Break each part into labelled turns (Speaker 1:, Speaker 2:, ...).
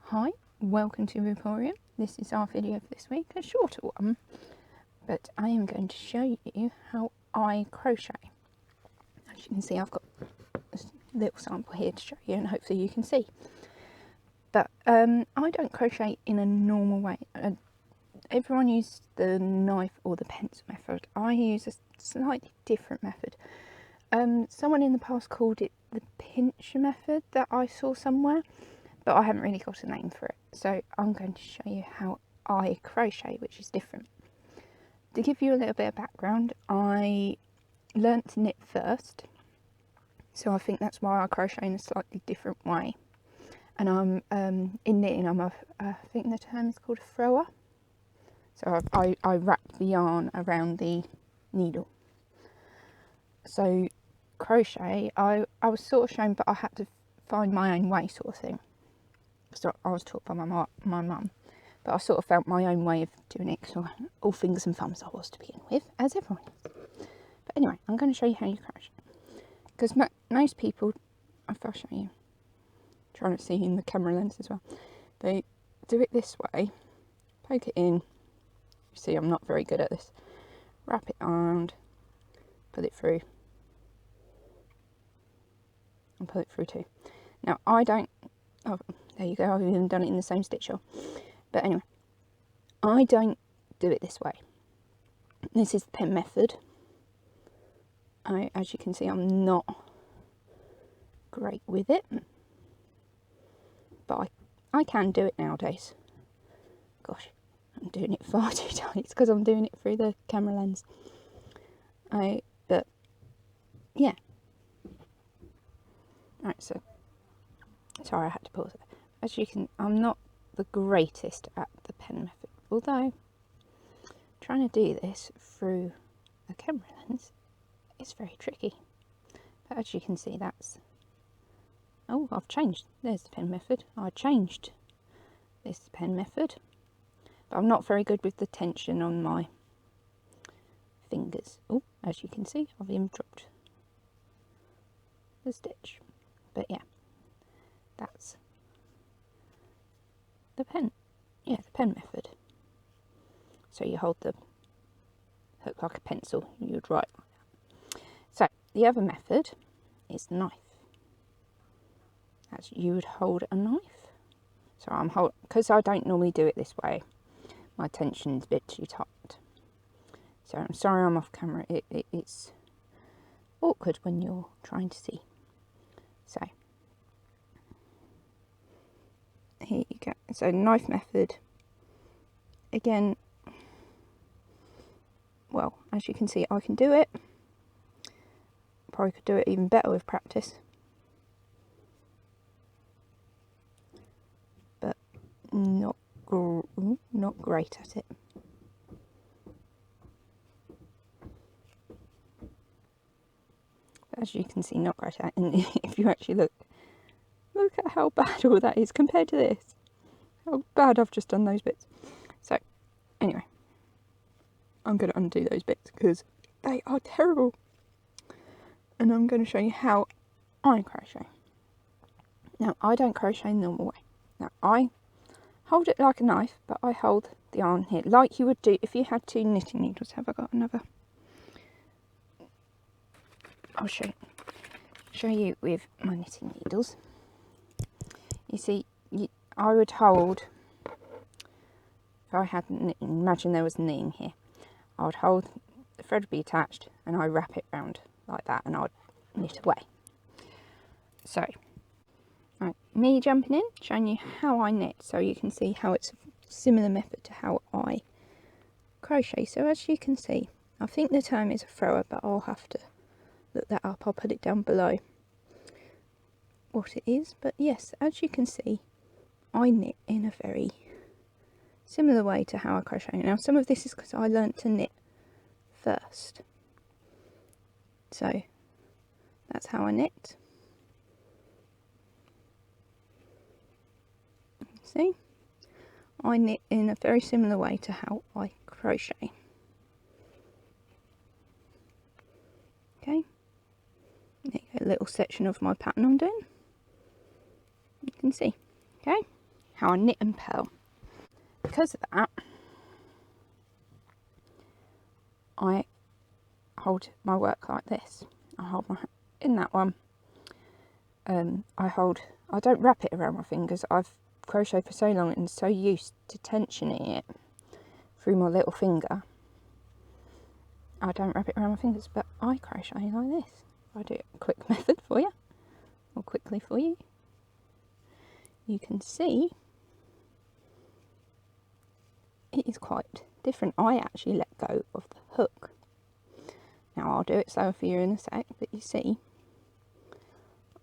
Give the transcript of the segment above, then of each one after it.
Speaker 1: Hi, welcome to Emporium. This is our video for this week, a shorter one, but I am going to show you how I crochet. As you can see, I've got a little sample here to show you and hopefully you can see. But I don't crochet in a normal way. Everyone uses the knife or the pencil method. I use a slightly different method. Someone in the past called it the pincher method that I saw somewhere, but I haven't really got a name for it. So I'm going to show you how I crochet, which is different. To give you a little bit of background, I learnt to knit first, so I think that's why I crochet in a slightly different way. And I'm in knitting, I think the term is called a thrower. So I wrap the yarn around the needle. So crochet, I was sort of shown, but I had to find my own way, sort of thing. So I was taught by my mum, but I sort of found my own way of doing it, because all fingers and thumbs I was to begin with, as everyone is. But anyway, I'm going to show you how you crochet, because most people, if I show you, trying to see in the camera lens as well, they do it this way, poke it in. You see, I'm not very good at this. Wrap it around, pull it through, and pull it through too. Now I don't. Oh, there you go. I've even done it in the same stitch hole. But anyway, I don't do it this way. This is the pen method. As you can see, I'm not great with it, but I can do it nowadays. Gosh, I'm doing it far too tight because I'm doing it through the camera lens. But yeah. Right, so sorry, I had to pause it. As you can, I'm not the greatest at the pen method, although trying to do this through a camera lens is very tricky. But as you can see, that's, oh, I've changed. There's the pen method. I changed this pen method, but I'm not very good with the tension on my fingers. Oh, as you can see, I've even dropped the stitch. But yeah, that's the pen, the pen method. So you hold the hook like a pencil, you would write like that. So the other method is the knife. As you would hold a knife. So I'm because I don't normally do it this way, my tension's a bit too tight. So I'm sorry I'm off camera, it's awkward when you're trying to see. So here you go. So knife method, again, well, as you can see, I can do it. Probably could do it even better with practice, but not great at it. As you can see, not great at it. And if you actually look at how bad all that is compared to this. How bad I've just done those bits. So, anyway, I'm going to undo those bits because they are terrible. And I'm going to show you how I crochet. Now, I don't crochet the normal way. Now, I hold it like a knife, but I hold the yarn here, like you would do if you had two knitting needles. Have I got another? I'll show you with my knitting needles. You see, I would hold, if I had knitting, imagine there was knitting here, I would hold, the thread would be attached, and I'd wrap it round like that, and I'd knit away. So, right, me jumping in, showing you how I knit, so you can see how it's a similar method to how I crochet. So as you can see, I think the term is a thrower, but I'll have to look that up. I'll put it down below what it is. But yes, as you can see, I knit in a very similar way to how I crochet. Now, some of this is because I learnt to knit first. So that's how I knit. See? I knit in a very similar way to how I crochet. Okay. There you go, a little section of my pattern I'm doing. You can see. Okay. how I knit and purl. Because of that, I hold my work like this. I hold my, in that one, I don't wrap it around my fingers. I've crocheted for so long and so used to tensioning it through my little finger. I don't wrap it around my fingers, but I crochet like this. I do a quick method for you, or quickly for you. You can see it is quite different. I actually let go of the hook. Now I'll do it slower for you in a sec, but you see,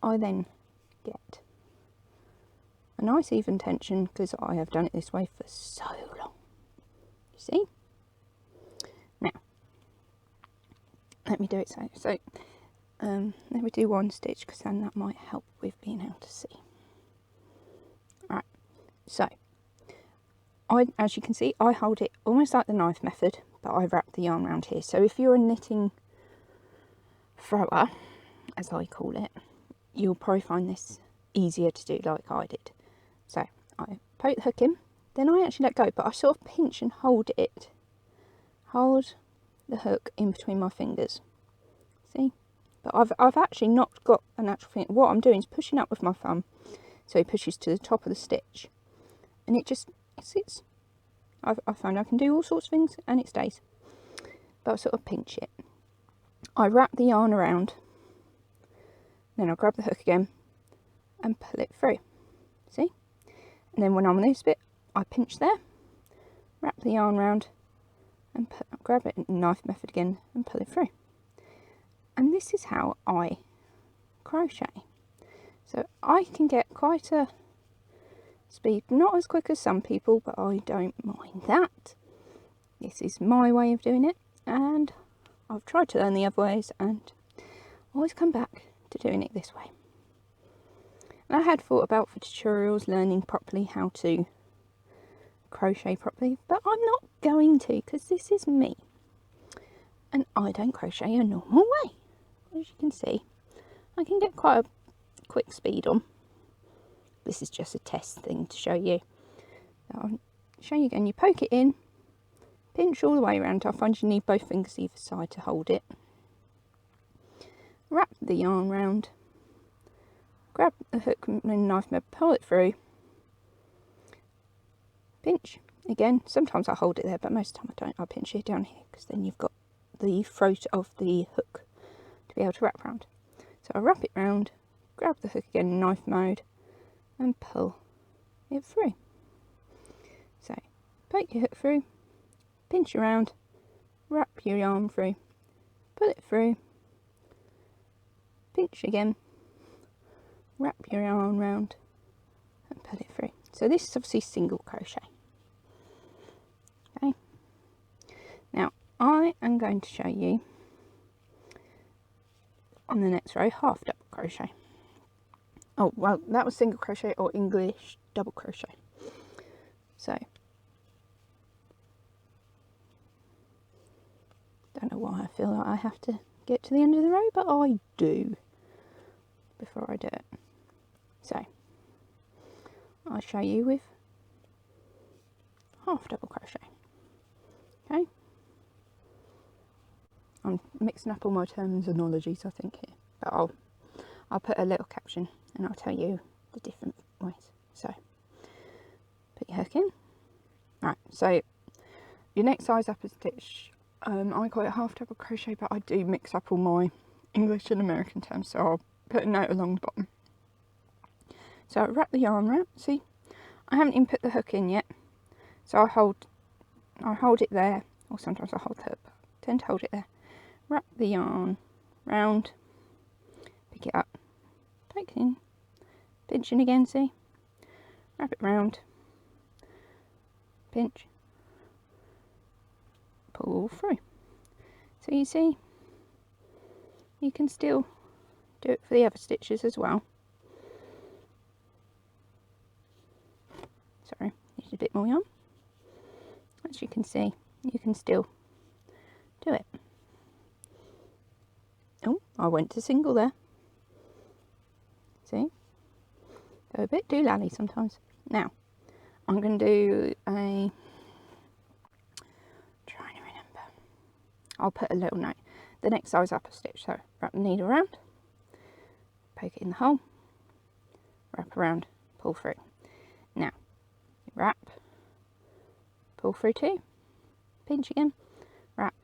Speaker 1: I then get a nice even tension because I have done it this way for so long. You see? Now, let me do it so let me do one stitch because then that might help with being able to see. Alright, so as you can see, I hold it almost like the knife method, but I wrap the yarn around here. So if you're a knitting thrower, as I call it, you'll probably find this easier to do like I did. So I poke the hook in, then I actually let go, but I sort of pinch and hold it. Hold the hook in between my fingers. See? But I've actually not got an actual thing. What I'm doing is pushing up with my thumb, so it pushes to the top of the stitch, and it just sits. I found I can do all sorts of things and it stays, but I sort of pinch it. I wrap the yarn around, then I'll grab the hook again and pull it through. See? And then when I'm on this bit, I pinch there, wrap the yarn around, and grab it in knife method again and pull it through. And this is how I crochet. So I can get quite a speed, not as quick as some people, but I don't mind that. This is my way of doing it, and I've tried to learn the other ways and always come back to doing it this way. And I had thought about for tutorials learning properly how to crochet properly, but I'm not going to because this is me and I don't crochet a normal way. As you can see, I can get quite a quick speed on. This is just a test thing to show you. I'll show you again. You poke it in, pinch all the way around. I find you need both fingers either side to hold it. Wrap the yarn round, grab the hook and knife method, pull it through, pinch again. Sometimes I hold it there, but most of the time I don't. I pinch it down here because then you've got the throat of the hook to be able to wrap around. So I wrap it round, grab the hook again in knife mode and pull it through. So poke your hook through, pinch around, wrap your yarn through, pull it through, pinch again, wrap your yarn round and pull it through. So this is obviously single crochet. Okay, now I am going to show you on the next row half double crochet. Oh well, that was single crochet or English double crochet. So don't know why I feel like I have to get to the end of the row, but I do before I do it. So I'll show you with half double crochet. Okay, I'm mixing up all my terminologies I think here, but I'll put a little caption and I'll tell you the different ways. So put your hook in. Right, so your next size up a stitch, I call it half double crochet, but I do mix up all my English and American terms, so I'll put a note along the bottom. So I wrap the yarn around. See, I haven't even put the hook in yet, so I hold it there, or sometimes I hold the hook, but I tend to hold it there. Wrap the yarn round, pick it up, poke in, pinch in again, see, wrap it round, pinch, pull through. So you see, you can still do it for the other stitches as well. Sorry, need a bit more yarn. As you can see, you can still do it. Oh, I went to single there. See? Go a bit too lally sometimes. Now, I'm going to do a, trying to remember, I'll put a little note, the next size up a stitch. So wrap the needle around, poke it in the hole, wrap around, pull through. Now wrap, pull through 2, pinch again, wrap,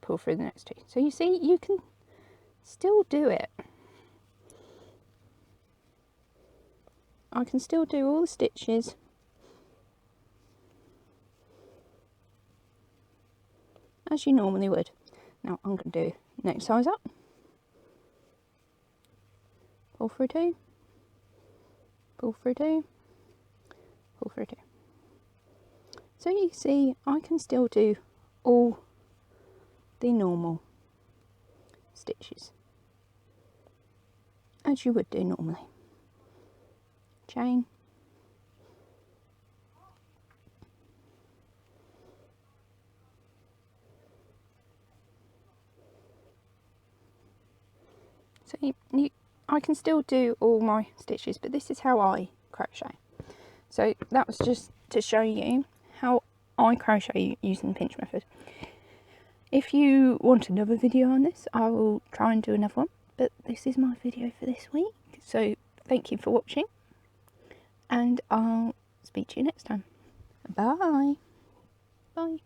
Speaker 1: pull through the next 2. So you see, you can still do it. I can still do all the stitches as you normally would. Now I'm going to do next size up, pull through 2, pull through 2, pull through 2. So you see, I can still do all the normal stitches as you would do normally. Chain, so I can still do all my stitches, but this is how I crochet. So that was just to show you how I crochet using the pinch method. If you want another video on this, I will try and do another one, but this is my video for this week. So thank you for watching, and I'll speak to you next time. Bye. Bye.